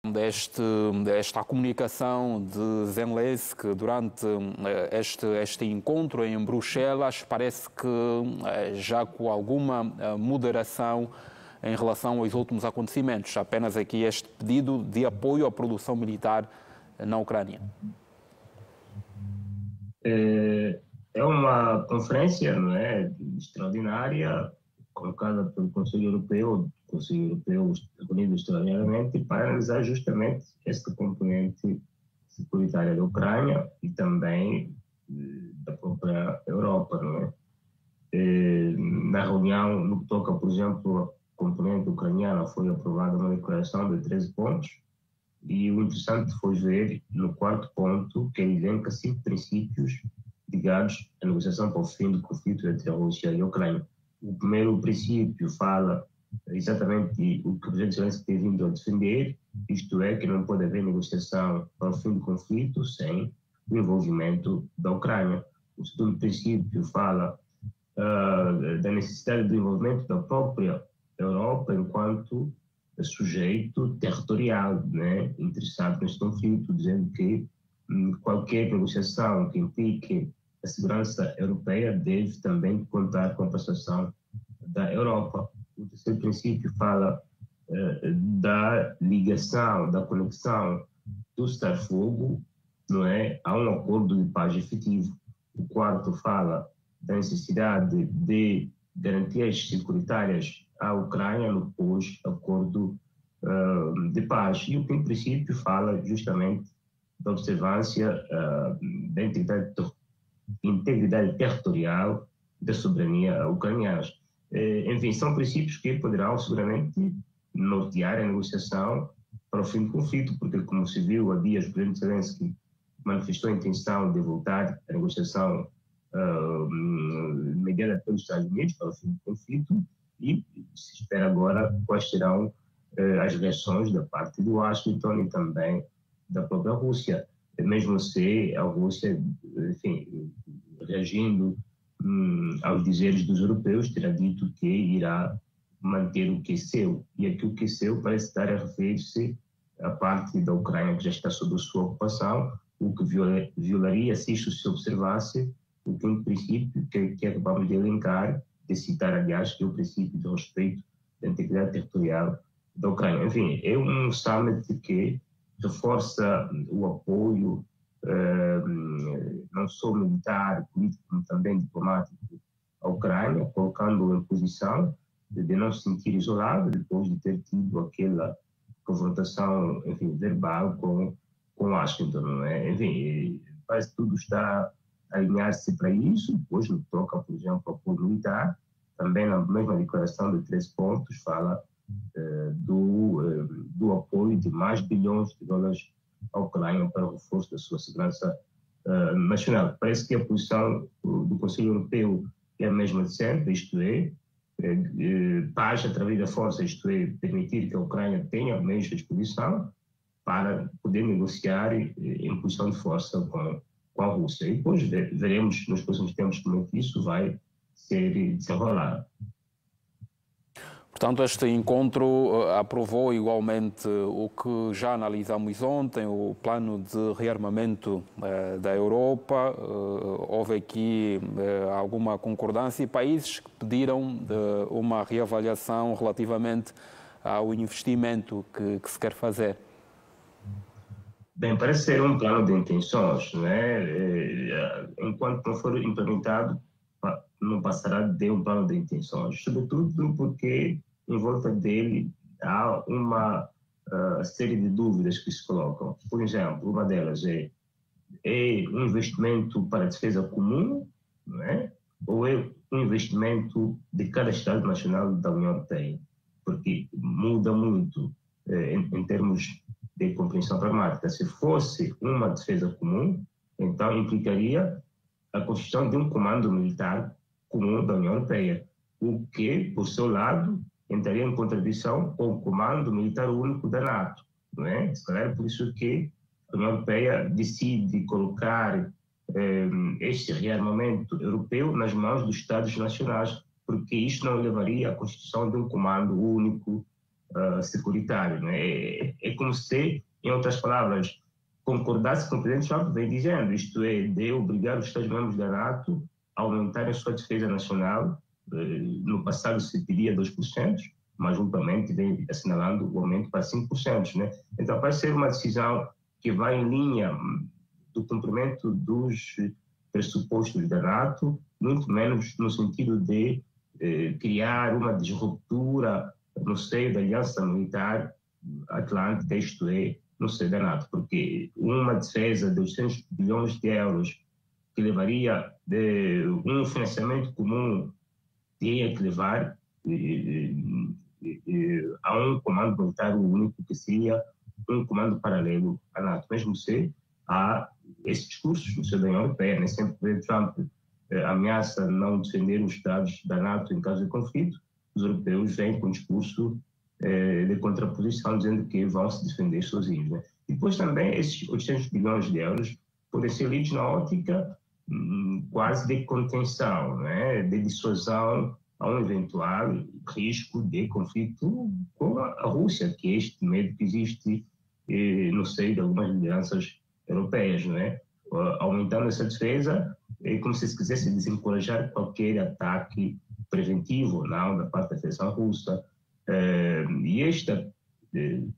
desta comunicação de Zelensky durante este encontro em Bruxelas, parece que já com alguma moderação em relação aos últimos acontecimentos, apenas aqui este pedido de apoio à produção militar na Ucrânia. É uma conferência, não é, extraordinária, colocada pelo Conselho Europeu, reunido extraordinariamente, para analisar justamente este componente securitário da Ucrânia e também da própria Europa, não é? Na reunião, no que toca, por exemplo, a componente ucraniana, foi aprovada uma declaração de 13 pontos, e o interessante foi ver no quarto ponto que ele elenca 5 princípios ligados à negociação para o fim do conflito entre a Rússia e a Ucrânia. O primeiro princípio fala exatamente o que o presidente Zelensky tem vindo a defender, isto é, que não pode haver negociação para o fim do conflito sem o envolvimento da Ucrânia. O segundo princípio fala da necessidade do envolvimento da própria Europa enquanto sujeito territorial, né, interessado neste conflito, dizendo que qualquer negociação que implique a segurança europeia deve também contar com a participação da Europa. O terceiro princípio fala da ligação, da conexão do cessar-fogo, não é, a um acordo de paz efetivo. O quarto fala da necessidade de garantias securitárias à Ucrânia no pós-acordo de paz. E o quinto princípio fala justamente da observância da integridade territorial da soberania ucraniana. Enfim, são princípios que poderão seguramente nortear a negociação para o fim do conflito, porque, como se viu há dias, o presidente Zelensky manifestou a intenção de voltar à negociação mediada pelos Estados Unidos para o fim do conflito, e se espera agora quais serão as reações da parte de Washington e também da própria Rússia. Mesmo se a Rússia, enfim, reagindo aos dizeres dos europeus, terá dito que irá manter o que é seu. E aqui o que é seu parece estar a referir-se à parte da Ucrânia que já está sob sua ocupação, o que violaria, se isto se observasse, o quinto princípio que acabamos de elencar, de citar, aliás, que é o princípio de respeito da integridade territorial da Ucrânia. Enfim, é um summit que reforça o apoio não só militar, político, como também diplomático à Ucrânia, colocando-o em posição de não se sentir isolado depois de ter tido aquela confrontação, enfim, verbal com Washington, não é? Enfim, parece que tudo está a alinhar-se para isso, depois no que toca, por exemplo, ao apoio militar, também na mesma declaração de 13 pontos fala do apoio de mais bilhões de dólares à Ucrânia para o reforço da sua segurança nacional. Parece que a posição do Conselho Europeu é a mesma de sempre, isto é, paz através da força, isto é, permitir que a Ucrânia tenha meios de disposição para poder negociar em posição de força com a Rússia. E depois veremos nos próximos tempos como é que isso vai ser desenrolado. Portanto, este encontro aprovou igualmente o que já analisamos ontem, o plano de rearmamento da Europa. Houve aqui alguma concordância e países que pediram uma reavaliação relativamente ao investimento que se quer fazer. Bem, parece ser um plano de intenções, né? Enquanto não for implementado, não passará de um plano de intenções, sobretudo porque em volta dele há uma série de dúvidas que se colocam. Por exemplo, uma delas é um investimento para a defesa comum, não é? Ou é um investimento de cada Estado nacional da União Europeia? Porque muda muito em termos de compreensão pragmática. Se fosse uma defesa comum, então implicaria a construção de um comando militar comum da União Europeia, o que, por seu lado, entraria em contradição com o comando militar único da NATO, não é? Se calhar é por isso que a União Europeia decide colocar este rearmamento europeu nas mãos dos Estados nacionais, porque isto não levaria à constituição de um comando único securitário. Né? É como se, em outras palavras, concordasse com o presidente Trump vem dizendo, isto é, de obrigar os Estados-membros da NATO a aumentarem a sua defesa nacional. No passado se pedia 2%, mas ultimamente vem assinalando o aumento para 5%. Né? Então, vai ser uma decisão que vai em linha do cumprimento dos pressupostos da NATO, muito menos no sentido de criar uma disruptura no seio da Aliança Militar Atlântica, isto é, no seio da NATO, porque uma defesa de 800 bilhões de euros que levaria de um financiamento comum teria que levar a um comando militar único, que seria um comando paralelo à NATO, mesmo se há esses discursos no seio da União Europeia, né? Sempre Trump ameaça não defender os Estados da NATO em caso de conflito, os europeus vêm com um discurso de contraposição, dizendo que vão se defender sozinhos. Né? E depois também esses 800 bilhões de euros podem ser lidos na ótica quase de contenção, né? De dissuasão a um eventual risco de conflito com a Rússia, que é este medo que existe no seio de algumas lideranças europeias. Né? Aumentando essa defesa, é como se quisesse desencorajar qualquer ataque preventivo ou não da parte da Federação Russa. E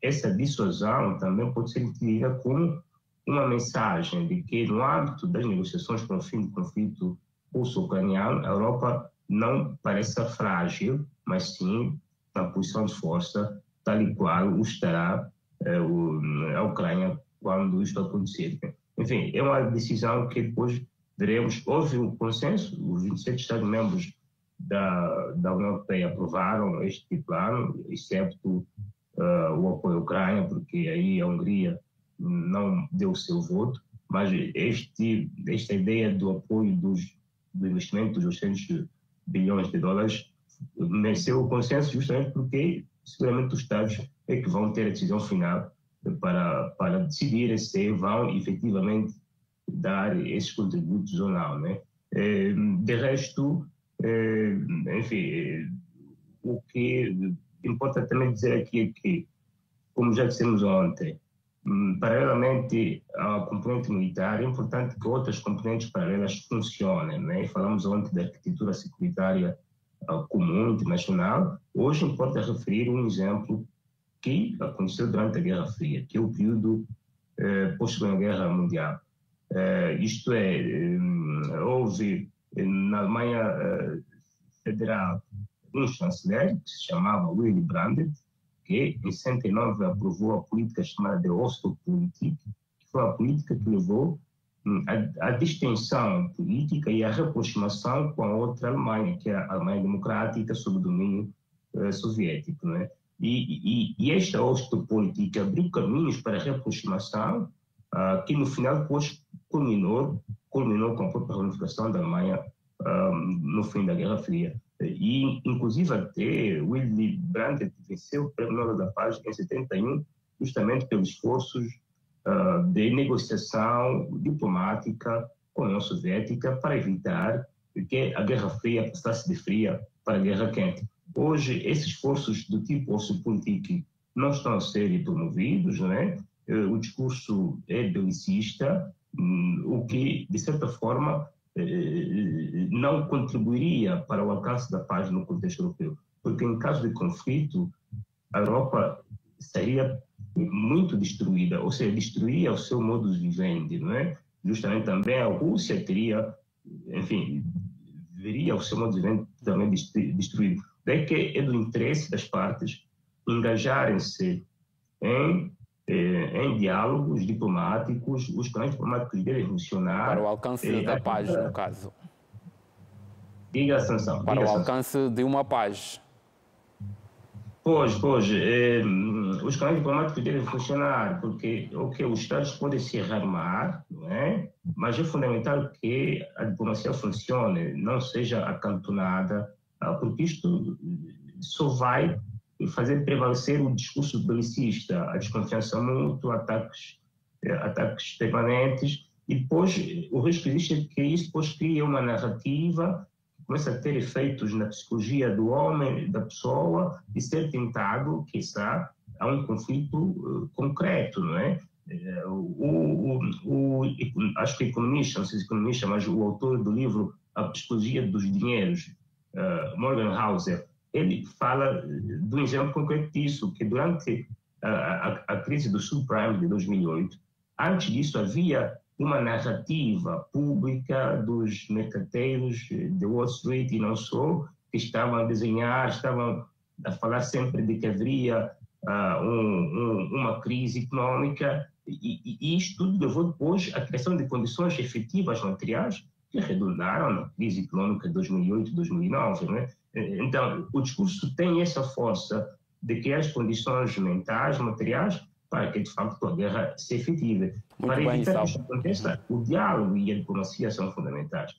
essa dissuasão também pode ser entendida como uma mensagem de que, no âmbito das negociações para o fim do conflito russo-ucraniano, a Europa não parece frágil, mas sim na posição de força, tal e qual o estará a Ucrânia quando isto acontecer. Enfim, é uma decisão que depois veremos. Houve um consenso, os 27 Estados-membros da União Europeia aprovaram este plano, excepto o apoio à Ucrânia, porque aí a Hungria não deu o seu voto, mas esta ideia do apoio do investimento dos 800 bilhões de dólares venceu o consenso justamente porque seguramente os Estados é que vão ter a decisão final para decidir se vão efetivamente dar esses contributos ou não. Né? De resto, enfim, o que importa também dizer aqui é que, como já dissemos ontem, paralelamente à componente militar, é importante que outras componentes paralelas funcionem. Né? Falamos ontem da arquitetura securitária comum, internacional. Hoje importa referir um exemplo que aconteceu durante a Guerra Fria, que é o período pós-Segunda Guerra Mundial. Isto é, houve na Alemanha Federal um chanceler que se chamava Willy Brandt, que em 69 aprovou a política chamada de Ostpolitik, que foi a política que levou à distensão política e à reaproximação com a outra Alemanha, que é a Alemanha Democrática, sob o domínio soviético. Né? E esta Ostpolitik abriu caminhos para a reaproximação, que no final depois culminou com a própria reunificação da Alemanha no fim da Guerra Fria. E, inclusive, até Willy Brandt venceu o Prêmio Nobel da Paz em 71, justamente pelos esforços de negociação diplomática com a União Soviética para evitar que a Guerra Fria passasse de fria para a Guerra Quente. Hoje, esses esforços do tipo Ostpolitik não estão a ser promovidos, né? O discurso é belicista, o que, de certa forma, não contribuiria para o alcance da paz no contexto europeu, porque em caso de conflito a Europa seria muito destruída, ou seja, destruiria o seu modus vivendi, não é? Justamente também a Rússia teria, enfim, veria o seu modus vivendi também destruído. Daí que é do interesse das partes engajarem-se em diálogos diplomáticos. Os canais diplomáticos devem funcionar para o alcance da paz, no caso. Diga a sanção. Para o alcance de uma paz. Pois, os canais diplomáticos devem funcionar, porque os Estados podem se rearmar, não é? Mas é fundamental que a diplomacia funcione, não seja acantonada, porque isto só vai fazer prevalecer o discurso belicista, a desconfiança mútua, ataques permanentes, e depois o risco existe é que isso depois cria uma narrativa que começa a ter efeitos na psicologia do homem, da pessoa, e ser tentado, quiçá, a um conflito concreto, não é? Acho que economista, não sei se economista, mas o autor do livro A Psicologia dos Dinheiros, Morgan Housel, ele fala de um exemplo concreto disso, que durante a crise do subprime de 2008, antes disso havia uma narrativa pública dos mercadeiros de Wall Street e não só, que estavam a desenhar, estavam a falar sempre de que haveria uma crise econômica, e isto tudo levou depois à criação de condições efetivas materiais que redundaram na crise econômica de 2008, 2009, né? Então, o discurso tem essa força de criar as condições mentais, materiais, para que, de facto, a guerra seja efetiva. Para evitar que isso aconteça, o diálogo e a diplomacia são fundamentais.